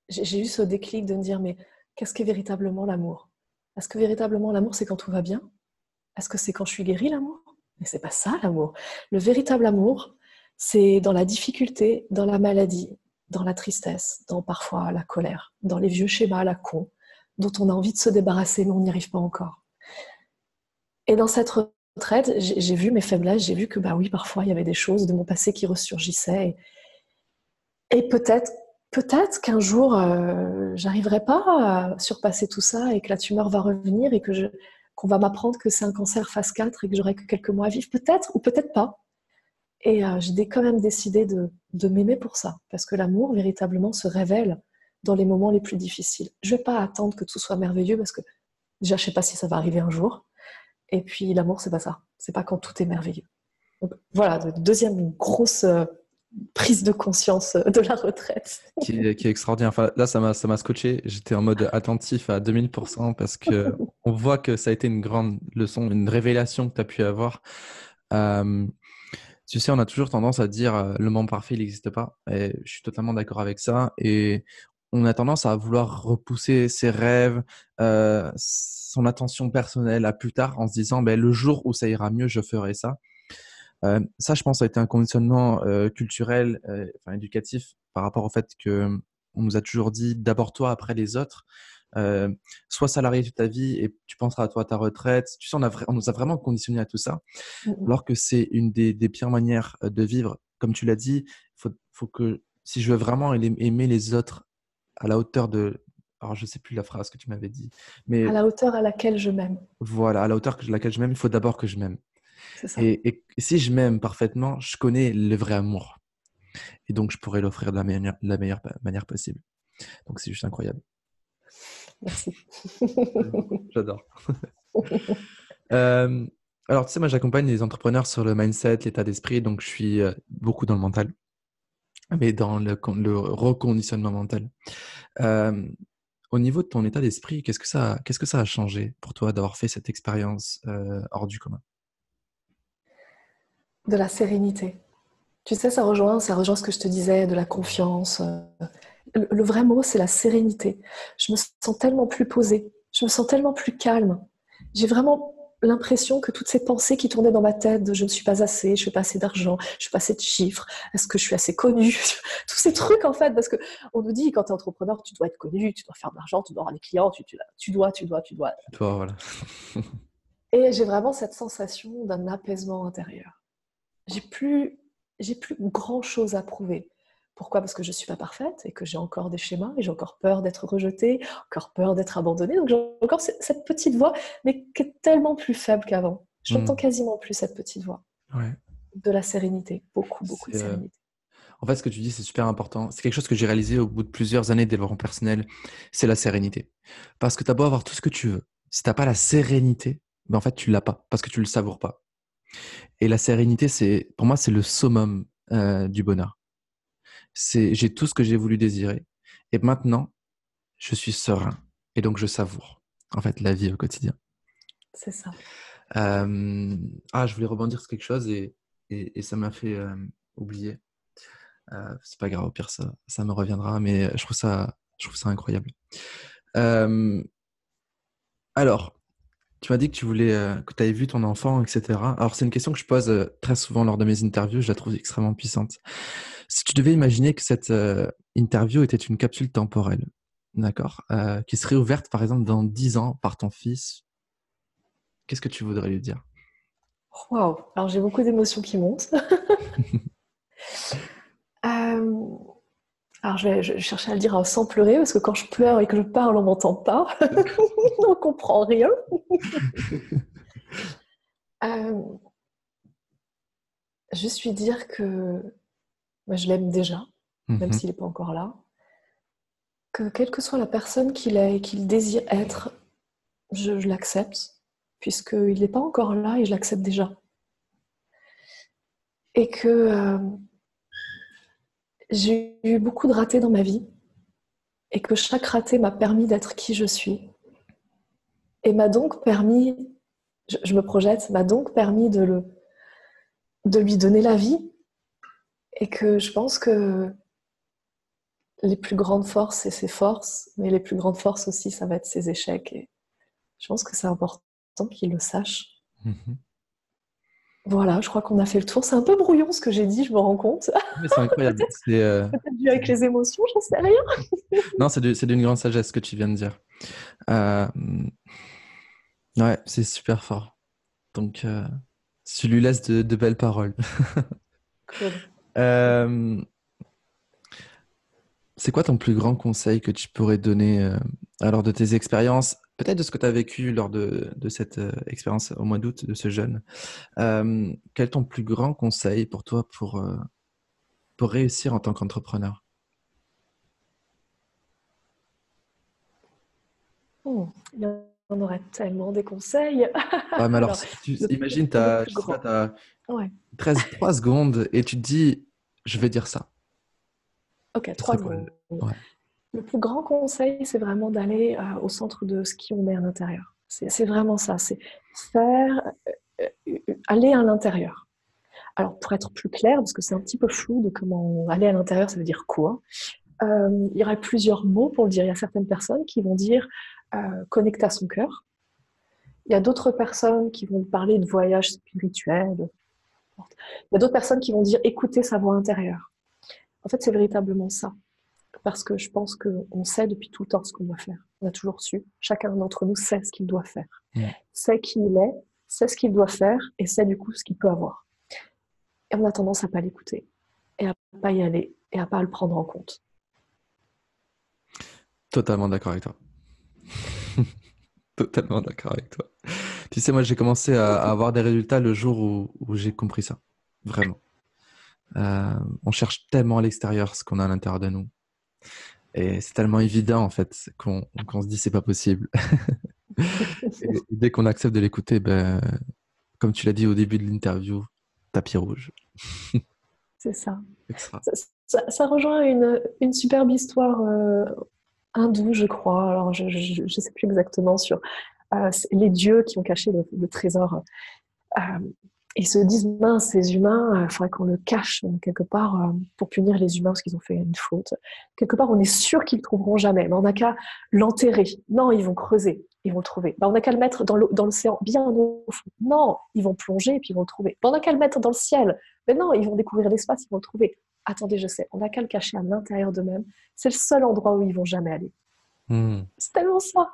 j'ai eu ce déclic de me dire, mais qu'est-ce qu'est véritablement l'amour? Est-ce que véritablement l'amour, c'est quand tout va bien? Est-ce que c'est quand je suis guérie, l'amour? Mais c'est pas ça, l'amour. Le véritable amour, c'est dans la difficulté, dans la maladie, dans la tristesse, dans parfois la colère, dans les vieux schémas à la con, dont on a envie de se débarrasser, mais on n'y arrive pas encore. Et dans cette retraite, j'ai vu mes faiblesses, j'ai vu que bah oui, parfois il y avait des choses de mon passé qui ressurgissaient. Et peut-être qu'un jour, j'arriverai pas à surpasser tout ça et que la tumeur va revenir et qu'on va m'apprendre que c'est un cancer phase 4 et que j'aurai que quelques mois à vivre. Peut-être ou peut-être pas. Et j'ai quand même décidé de m'aimer pour ça. Parce que l'amour, véritablement, se révèle dans les moments les plus difficiles. Je vais pas attendre que tout soit merveilleux parce que déjà, je sais pas si ça va arriver un jour. Et puis, l'amour, c'est pas ça. C'est pas quand tout est merveilleux. Donc, voilà, deuxième grosse prise de conscience de la retraite. Qui est extraordinaire. Enfin, là, ça m'a scotché. J'étais en mode attentif à 2000% parce que on voit que ça a été une grande leçon, une révélation que tu as pu avoir. Euh, Tu sais, on a toujours tendance à dire le monde parfait, il n'existe pas. Et je suis totalement d'accord avec ça. Et on a tendance à vouloir repousser ses rêves, son attention personnelle à plus tard en se disant ben, le jour où ça ira mieux, je ferai ça. Ça, je pense, ça a été un conditionnement culturel, enfin éducatif par rapport au fait que on nous a toujours dit d'abord toi, après les autres. Euh, Sois salarié toute ta vie et tu penseras à toi à ta retraite. Tu sais, on nous a vraiment conditionné à tout ça, Mm. alors que c'est une des pires manières de vivre. Comme tu l'as dit, faut que si je veux vraiment aimer les autres à la hauteur de... Alors, je sais plus la phrase que tu m'avais dit, À mais la hauteur à laquelle je m'aime. voilà, à la hauteur laquelle je m'aime, il faut d'abord que je m'aime. C'est ça. Et si je m'aime parfaitement, je connais le vrai amour. Et donc, je pourrais l'offrir de la meilleure manière possible. Donc, c'est juste incroyable. Merci. J'adore. Euh, alors, tu sais, moi, j'accompagne les entrepreneurs sur le mindset, l'état d'esprit. Donc, je suis beaucoup dans le mental, mais dans le reconditionnement mental. Euh, Au niveau de ton état d'esprit, qu'est-ce que ça a changé pour toi d'avoir fait cette expérience hors du commun? De la sérénité. Tu sais, ça rejoint ce que je te disais, de la confiance. Le vrai mot, c'est la sérénité. Je me sens tellement plus posée, je me sens tellement plus calme. J'ai vraiment l'impression que toutes ces pensées qui tournaient dans ma tête de je ne suis pas assez, je ne fais pas assez d'argent, je ne fais pas assez de chiffres, est-ce que je suis assez connue? Tous ces trucs, en fait, parce qu'on nous dit, quand tu es entrepreneur, tu dois être connu, tu dois faire de l'argent, tu dois avoir des clients, tu dois. Toi, voilà. Et j'ai vraiment cette sensation d'un apaisement intérieur. J'ai plus, j'ai plus grand chose à prouver. Pourquoi? Parce que je ne suis pas parfaite et que j'ai encore des schémas et j'ai encore peur d'être rejetée, encore peur d'être abandonnée. Donc j'ai encore cette petite voix, mais qui est tellement plus faible qu'avant. Je n'entends Hmm. quasiment plus cette petite voix. Ouais. De la sérénité, beaucoup, beaucoup C'est, de sérénité. En fait, ce que tu dis, c'est super important. C'est quelque chose que j'ai réalisé au bout de plusieurs années de développement personnel, c'est la sérénité. Parce que tu as beau avoir tout ce que tu veux. Si tu n'as pas la sérénité, ben en fait, tu l'as pas parce que tu le savoures pas. Et la sérénité, pour moi, c'est le summum du bonheur. J'ai tout ce que j'ai voulu désirer. Et maintenant, je suis serein. Et donc, je savoure, en fait, la vie au quotidien. C'est ça. Je voulais rebondir sur quelque chose et ça m'a fait oublier. C'est pas grave, au pire, ça me reviendra, mais je trouve ça incroyable. Euh, alors, tu m'as dit que que tu avais vu ton enfant, etc. Alors, c'est une question que je pose très souvent lors de mes interviews, je la trouve extrêmement puissante. Si tu devais imaginer que cette interview était une capsule temporelle, d'accord, qui serait ouverte, par exemple, dans 10 ans par ton fils, qu'est-ce que tu voudrais lui dire? Waouh! Alors j'ai beaucoup d'émotions qui montent. Euh, alors je vais chercher à le dire sans pleurer, parce que quand je pleure et que je parle, on m'entend pas. On comprend rien. Euh, Juste lui dire que je l'aime déjà, même Mhm. s'il n'est pas encore là, que quelle que soit la personne qu'il est et qu'il désire être, je l'accepte, puisqu'il n'est pas encore là et je l'accepte déjà. Et que j'ai eu beaucoup de ratés dans ma vie et que chaque raté m'a permis d'être qui je suis et m'a donc permis, je me projette, m'a donc permis de lui donner la vie et que je pense que les plus grandes forces, c'est ses forces, mais les plus grandes forces aussi, ça va être ses échecs. Et je pense que c'est important qu'il le sache. Mhm. Voilà, je crois qu'on a fait le tour. C'est un peu brouillon ce que j'ai dit, je me rends compte. Mais c'est incroyable. Peut-être dû avec les émotions, j'en sais rien. Non, c'est d'une grande sagesse ce que tu viens de dire. Euh, Ouais, c'est super fort. Donc, tu lui laisses de belles paroles. Cool. Euh, c'est quoi ton plus grand conseil que tu pourrais donner alors de tes expériences, peut-être de ce que tu as vécu lors de cette expérience au mois d'août de ce jeune? Quel est ton plus grand conseil pour toi pour réussir en tant qu'entrepreneur? Il y en aurait tellement des conseils. Ouais, mais alors, Alors, imagine, le je plus sais pas, grand. t'as Ouais. 3 secondes et tu te dis, je vais dire ça. Ok, Ce serait trois quoi secondes. Ouais. Le plus grand conseil, c'est vraiment d'aller au centre de ce qui on est à l'intérieur. C'est vraiment ça. C'est faire, aller à l'intérieur. Alors, pour être plus clair, parce que c'est un petit peu flou de comment aller à l'intérieur, ça veut dire quoi? Il y aurait plusieurs mots pour le dire. Il y a certaines personnes qui vont dire connecter à son cœur. Il y a d'autres personnes qui vont parler de voyage spirituel. Il y a d'autres personnes qui vont dire écouter sa voix intérieure. En fait, c'est véritablement ça. Parce que je pense qu'on sait depuis tout le temps ce qu'on doit faire. On a toujours su. Chacun d'entre nous sait ce qu'il doit faire. Mm. Sait qui il est, sait ce qu'il doit faire et sait du coup ce qu'il peut avoir. Et on a tendance à pas l'écouter et à pas y aller et à pas le prendre en compte. Totalement d'accord avec toi. Totalement d'accord avec toi. Tu sais, moi, j'ai commencé à avoir des résultats le jour où j'ai compris ça. Vraiment. On cherche tellement à l'extérieur ce qu'on a à l'intérieur de nous. Et c'est tellement évident, en fait, qu'on se dit c'est pas possible. Et dès qu'on accepte de l'écouter, ben, comme tu l'as dit au début de l'interview, tapis rouge. C'est ça. Extra. Ça rejoint une superbe histoire hindoue, je crois. Alors, je ne sais plus exactement sur les dieux qui ont caché le trésor. Euh, ils se disent, mince, ces humains, il faudrait qu'on le cache quelque part pour punir les humains parce qu'ils ont fait une faute. Quelque part, on est sûr qu'ils ne le trouveront jamais, mais on n'a qu'à l'enterrer. Non, ils vont creuser, ils vont le trouver. Ben, on n'a qu'à le mettre dans l'océan, bien au fond. Non, ils vont plonger et puis ils vont le trouver. Ben, on n'a qu'à le mettre dans le ciel. Mais non, ils vont découvrir l'espace, ils vont le trouver. Attendez, je sais, on n'a qu'à le cacher à l'intérieur d'eux-mêmes. C'est le seul endroit où ils vont jamais aller. Hmm. C'est tellement ça.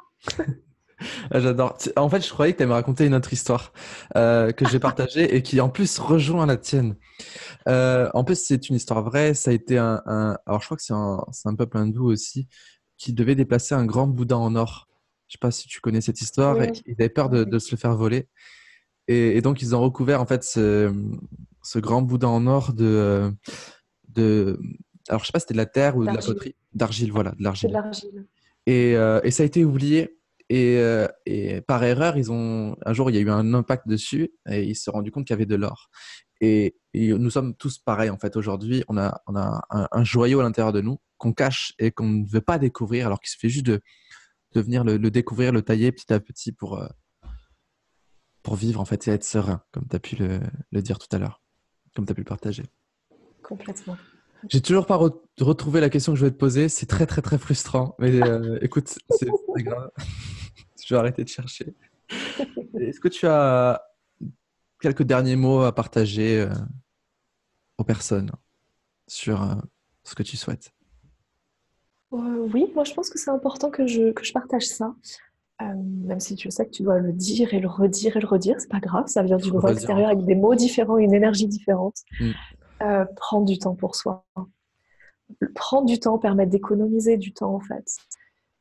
Ah, j'adore. En fait, je croyais que tu allais me raconter une autre histoire que j'ai partagée et qui en plus rejoint la tienne. En plus, c'est une histoire vraie. Ça a été alors, je crois que c'est un peuple hindou aussi qui devait déplacer un grand Bouddha en or. Je sais pas si tu connais cette histoire. Oui, Ils avaient peur de oui. se le faire voler. Et donc, ils ont recouvert en fait ce grand Bouddha en or de... Alors, je sais pas si c'était de la terre ou de la D'argile. poterie. D'argile, voilà, de C'est de l'argile. l'argile. Et ça a été oublié. Et par erreur, un jour, il y a eu un impact dessus et ils se sont rendus compte qu'il y avait de l'or. Et nous sommes tous pareils, en fait. Aujourd'hui, on a un joyau à l'intérieur de nous qu'on cache et qu'on ne veut pas découvrir, alors qu'il suffit juste de venir le découvrir, le tailler petit à petit pour vivre, en fait, et être serein, comme tu as pu le dire tout à l'heure, comme tu as pu le partager. Complètement. J'ai toujours pas retrouvé la question que je voulais te poser. C'est très, très, très frustrant. Mais écoute, c'est pas grave. Je vais arrêter de chercher. Est-ce que tu as quelques derniers mots à partager aux personnes sur ce que tu souhaites? Oui, moi je pense que c'est important que je partage ça. Même si tu sais que tu dois le dire et le redire et le redire, c'est pas grave, ça vient Il faut d'une le voix redire extérieure avec encore. des mots différents, une énergie différente. Mm. Prendre du temps pour soi. Prendre du temps permet d'économiser du temps en fait.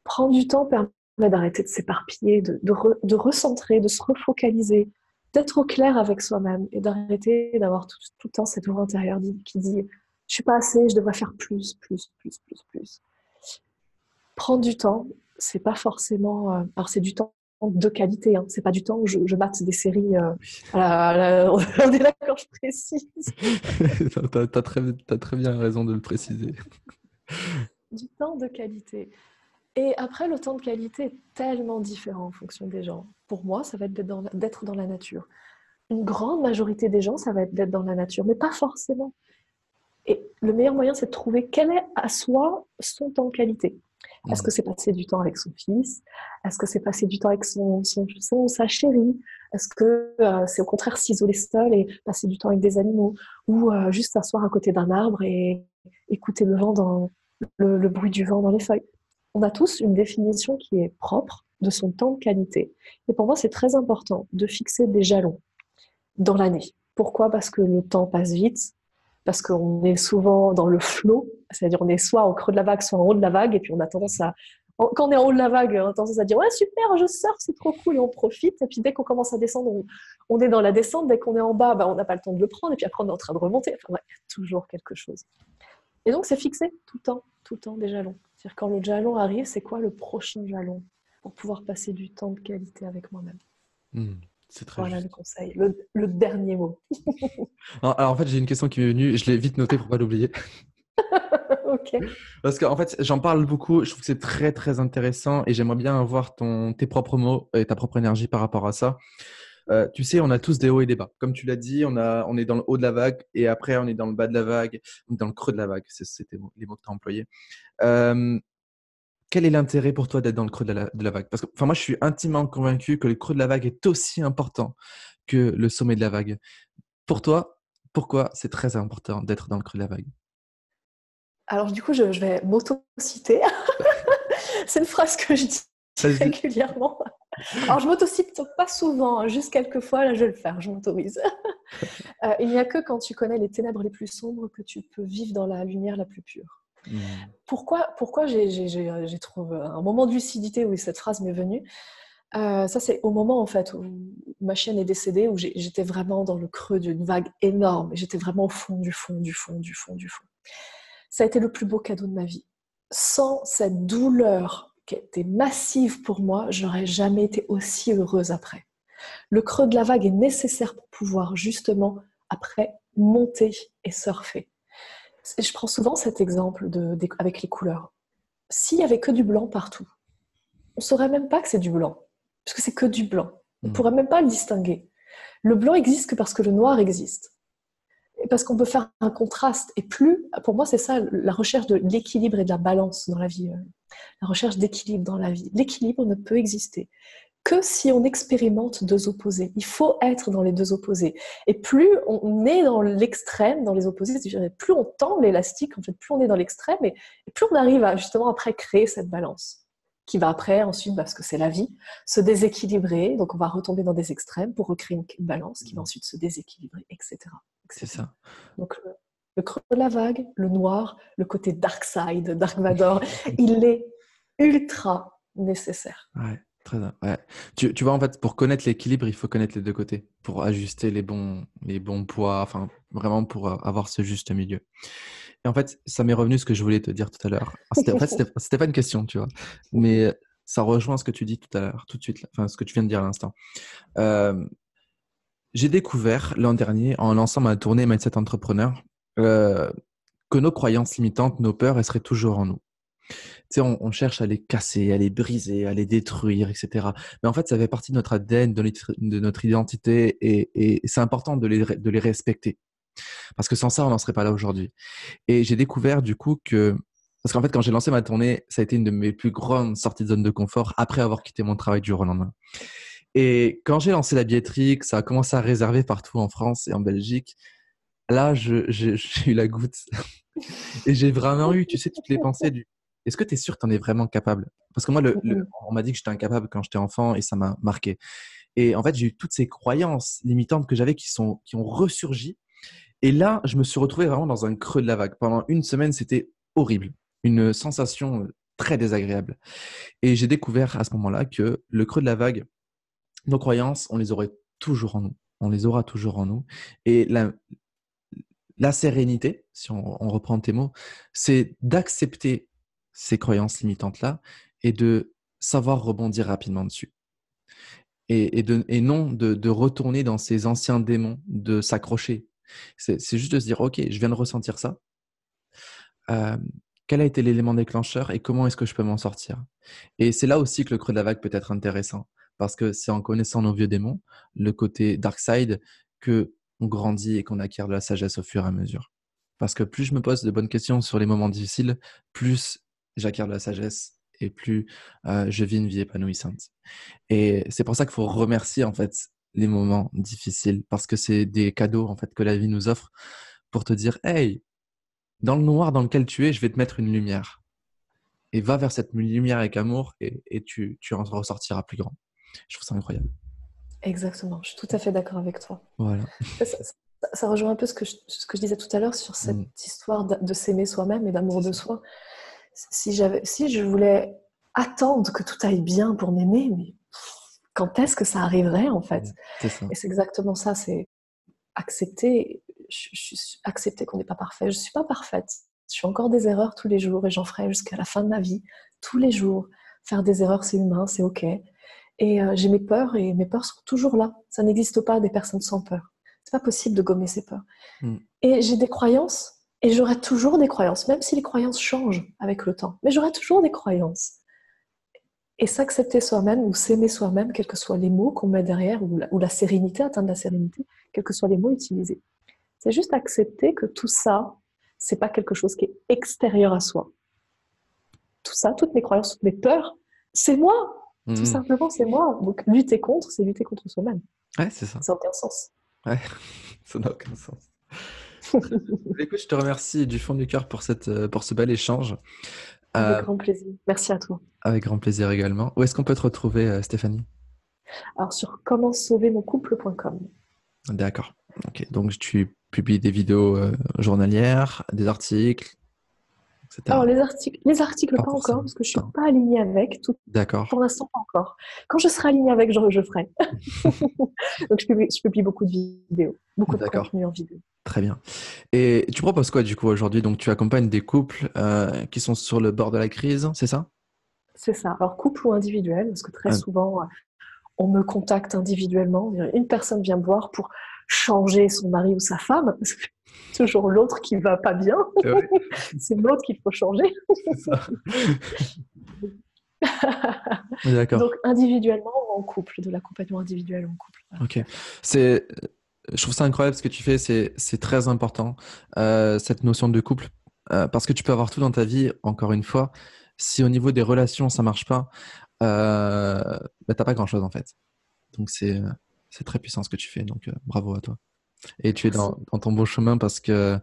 Prendre du temps permet d'arrêter de s'éparpiller, de recentrer, de se refocaliser, d'être au clair avec soi-même et d'arrêter d'avoir tout le temps cette voix intérieure qui dit je suis pas assez, je devrais faire plus, plus, plus, plus, plus. Prendre du temps, c'est pas forcément. Alors, c'est du temps de qualité, hein. C'est pas du temps où je mate des séries. On est d'accord, je précise. T'as très bien raison de le préciser. Du temps de qualité. Et après, le temps de qualité est tellement différent en fonction des gens. Pour moi, ça va être d'être dans la nature. Une grande majorité des gens, ça va être d'être dans la nature, mais pas forcément. Et le meilleur moyen, c'est de trouver quel est à soi son temps de qualité. Est-ce que Mm. c'est passer du temps avec son fils? Est-ce que c'est passer du temps avec sa chérie? Est-ce que c'est au contraire s'isoler seul et passer du temps avec des animaux? Ou juste s'asseoir à côté d'un arbre et écouter le bruit du vent dans les feuilles? On a tous une définition qui est propre de son temps de qualité. Et pour moi, c'est très important de fixer des jalons dans l'année. Pourquoi? Parce que le temps passe vite, parce qu'on est souvent dans le flot, c'est-à-dire on est soit au creux de la vague, soit en haut de la vague, et puis on a tendance à, quand on est en haut de la vague, on a tendance à dire ouais super, je surfe, c'est trop cool, et on profite, et puis dès qu'on commence à descendre, on est dans la descente, dès qu'on est en bas, bah, on n'a pas le temps de le prendre, et puis après on est en train de remonter, enfin ouais, toujours quelque chose. Et donc c'est fixé tout le temps des jalons. C'est-à-dire quand le jalon arrive, c'est quoi le prochain jalon pour pouvoir passer du temps de qualité avec moi-même. Mm. C'est très Voilà le juste. conseil, le dernier mot. Alors, en fait, j'ai une question qui m'est venue. Je l'ai vite notée pour pas l'oublier. Ok. Parce qu'en fait, j'en parle beaucoup. Je trouve que c'est très, très intéressant et j'aimerais bien avoir tes propres mots et ta propre énergie par rapport à ça. Tu sais, on a tous des hauts et des bas. Comme tu l'as dit, on est dans le haut de la vague et après, on est dans le bas de la vague, dans le creux de la vague. C'était les mots que tu as employés. Euh, Quel est l'intérêt pour toi d'être dans le creux de la vague? Parce que, enfin, moi, je suis intimement convaincu que le creux de la vague est aussi important que le sommet de la vague. Pour toi, pourquoi c'est très important d'être dans le creux de la vague? Alors du coup, je vais m'auto-citer. C'est une phrase que je dis Vas-y. régulièrement. Alors je m'auto-cite pas souvent, hein, juste quelques fois, là je vais le faire, je m'autorise. Il n'y a que quand tu connais les ténèbres les plus sombres que tu peux vivre dans la lumière la plus pure. Mm. Pourquoi j'ai trouvé un moment de lucidité où cette phrase m'est venue. Ça, c'est au moment en fait où ma chienne est décédée, où j'étais vraiment dans le creux d'une vague énorme. J'étais vraiment au fond du fond, du fond, du fond, du fond. Ça a été le plus beau cadeau de ma vie. Sans cette douleur qui était massive pour moi, je n'aurais jamais été aussi heureuse après. Le creux de la vague est nécessaire pour pouvoir justement, après, monter et surfer. Je prends souvent cet exemple avec les couleurs. S'il n'y avait que du blanc partout, on ne saurait même pas que c'est du blanc, puisque c'est que du blanc. On ne Mm. pourrait même pas le distinguer. Le blanc existe que parce que le noir existe. Et parce qu'on peut faire un contraste. Et plus, pour moi, c'est ça, la recherche de l'équilibre et de la balance dans la vie. La recherche d'équilibre dans la vie. L'équilibre ne peut exister que si on expérimente deux opposés. Il faut être dans les deux opposés. Et plus on est dans l'extrême, dans les opposés, plus on tend l'élastique, en fait, plus on est dans l'extrême, et plus on arrive à justement après créer cette balance qui va après, ensuite, parce que c'est la vie, se déséquilibrer. Donc on va retomber dans des extrêmes pour recréer une balance qui va ensuite se déséquilibrer, etc. C'est etc. ça. Donc le creux de la vague, le noir, le côté dark side, Dark Vador, il est ultra nécessaire. Ouais, très bien. Ouais. Tu vois, en fait, pour connaître l'équilibre, il faut connaître les deux côtés, pour ajuster les bons poids, enfin, vraiment pour avoir ce juste milieu. Et en fait, ça m'est revenu ce que je voulais te dire tout à l'heure. Alors, c'était pas une question, tu vois, mais ça rejoint ce que tu dis tout à l'heure, tout de suite, là. Enfin, ce que tu viens de dire à l'instant. Euh, j'ai découvert l'an dernier, en lançant ma tournée Mindset Entrepreneur, euh, que nos croyances limitantes, nos peurs, elles seraient toujours en nous. Tu sais, on cherche à les casser, à les briser, à les détruire, etc. Mais en fait, ça fait partie de notre ADN, de notre identité, et c'est important de les respecter. Parce que sans ça, on n'en serait pas là aujourd'hui. Et j'ai découvert du coup que, parce qu'en fait, quand j'ai lancé ma tournée, ça a été une de mes plus grandes sorties de zone de confort après avoir quitté mon travail du jour au lendemain. Et quand j'ai lancé la billetterie, que ça a commencé à réserver partout en France et en Belgique, là, j'ai eu la goutte. Et j'ai vraiment eu, tu sais, toutes les pensées du est-ce que tu es sûr que tu en es vraiment capable? Parce que moi, on m'a dit que j'étais incapable quand j'étais enfant et ça m'a marqué. Et en fait, j'ai eu toutes ces croyances limitantes que j'avais qui ont ressurgi. Et là, je me suis retrouvé vraiment dans un creux de la vague. Pendant une semaine, c'était horrible. Une sensation très désagréable. Et j'ai découvert à ce moment-là que le creux de la vague, nos croyances, on les aurait toujours en nous. On les aura toujours en nous. Et la sérénité, si on reprend tes mots, c'est d'accepter ces croyances limitantes-là et de savoir rebondir rapidement dessus. Et non de retourner dans ces anciens démons, de s'accrocher. C'est juste de se dire, OK, je viens de ressentir ça. Euh, quel a été l'élément déclencheur et comment est-ce que je peux m'en sortir? Et c'est là aussi que le creux de la vague peut être intéressant. Parce que c'est en connaissant nos vieux démons, le côté dark side, que on grandit et qu'on acquiert de la sagesse au fur et à mesure. Parce que plus je me pose de bonnes questions sur les moments difficiles, plus j'acquiers de la sagesse et plus je vis une vie épanouissante. Et c'est pour ça qu'il faut remercier en fait les moments difficiles parce que c'est des cadeaux en fait que la vie nous offre pour te dire hey, dans le noir dans lequel tu es, je vais te mettre une lumière et va vers cette lumière avec amour et tu en ressortiras plus grand. Je trouve ça incroyable. Exactement, je suis tout à fait d'accord avec toi. Voilà. Ça rejoint un peu ce que je disais tout à l'heure sur cette Mm. histoire de s'aimer soi-même et d'amour C'est de ça. soi. Si je voulais attendre que tout aille bien pour m'aimer, mais quand est-ce que ça arriverait en Mm. fait? C'est ça. Et c'est exactement ça, c'est accepter, accepter qu'on n'est pas parfait. Je ne suis pas parfaite. Je fais encore des erreurs tous les jours et j'en ferai jusqu'à la fin de ma vie, tous les jours. Faire des erreurs, c'est humain, c'est OK. Et j'ai mes peurs et mes peurs sont toujours là. Ça n'existe pas des personnes sans peur. C'est pas possible de gommer ses peurs. Mm. Et j'ai des croyances et j'aurai toujours des croyances, même si les croyances changent avec le temps. Mais j'aurai toujours des croyances. Et s'accepter soi-même ou s'aimer soi-même, quels que soient les mots qu'on met derrière ou la sérénité, atteindre la sérénité, quels que soient les mots utilisés. C'est juste accepter que tout ça, c'est pas quelque chose qui est extérieur à soi. Tout ça, toutes mes croyances, toutes mes peurs, c'est moi. Tout Mm. simplement, c'est moi. Donc, lutter contre, c'est lutter contre soi-même. Ouais, c'est ça. Ça n'a aucun sens. Ouais, ça n'a aucun sens. Écoute, je te remercie du fond du cœur pour ce bel échange. Avec Euh, grand plaisir. Merci à toi. Avec grand plaisir également. Où est-ce qu'on peut te retrouver, Stéphanie? Alors, sur comment-sauver-mon-couple.com. D'accord. Ok. Donc, tu publies des vidéos journalières, des articles, Alors, etc. les articles, Pas pas encore, forcément. parce que je suis Non. pas alignée avec. D'accord. Pour l'instant, pas encore. Quand je serai alignée avec, je ferai. Donc, je publie beaucoup de vidéos, beaucoup de D'accord. contenu en vidéo. Très bien. Et tu proposes quoi du coup aujourd'hui? Donc, tu accompagnes des couples qui sont sur le bord de la crise, c'est ça? C'est ça. Alors, couple ou individuel, parce que très Ah, souvent, on me contacte individuellement. Une personne vient me voir pour changer son mari ou sa femme. C'est toujours l'autre qui va pas bien. c'est vrai, C'est l'autre qu'il faut changer. c'est ça. D'accord. Donc, individuellement ou en couple, de l'accompagnement individuel en couple. Voilà. Ok. C'est, je trouve ça incroyable ce que tu fais. C'est très important cette notion de couple parce que tu peux avoir tout dans ta vie. Encore une fois, si au niveau des relations ça marche pas, bah, t'as pas grand-chose en fait. Donc c'est très puissant ce que tu fais. Donc bravo à toi. Et tu es Merci. dans ton bon chemin parce que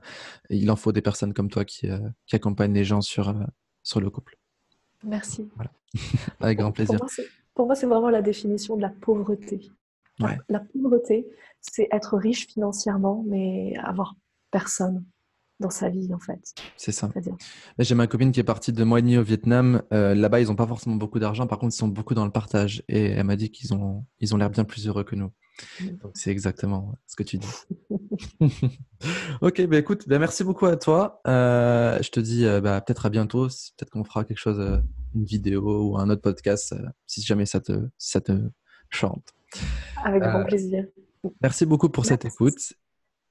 il en faut des personnes comme toi qui accompagnent les gens sur le couple. Merci. Voilà. Avec grand Pour plaisir. moi, c'est vraiment la définition de la pauvreté. Ouais, La pauvreté, c'est être riche financièrement, mais avoir personne dans sa vie, en fait. c'est ça. C'est-à-dire, J'ai ma copine qui est partie 2 mois et demi au Vietnam. Là-bas, ils n'ont pas forcément beaucoup d'argent. Par contre, ils sont beaucoup dans le partage. Et elle m'a dit qu'ils ont l'air bien plus heureux que nous. Donc, c'est exactement ce que tu dis. Ok, bah écoute, bah merci beaucoup à toi. Je te dis bah, peut-être à bientôt. Peut-être qu'on fera quelque chose, une vidéo ou un autre podcast, si jamais ça te chante. avec Euh, grand plaisir. Merci beaucoup pour cette Merci. écoute.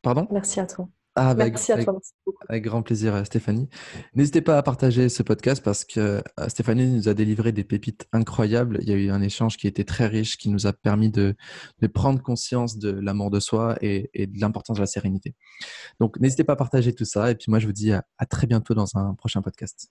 Pardon? Merci à toi. Ah, bah, Merci à toi. Merci beaucoup. avec grand plaisir, Stéphanie. N'hésitez pas à partager ce podcast parce que Stéphanie nous a délivré des pépites incroyables. Il y a eu un échange qui était très riche, qui nous a permis de prendre conscience de l'amour de soi et de l'importance de la sérénité. Donc, n'hésitez pas à partager tout ça. Et puis moi, je vous dis à très bientôt dans un prochain podcast.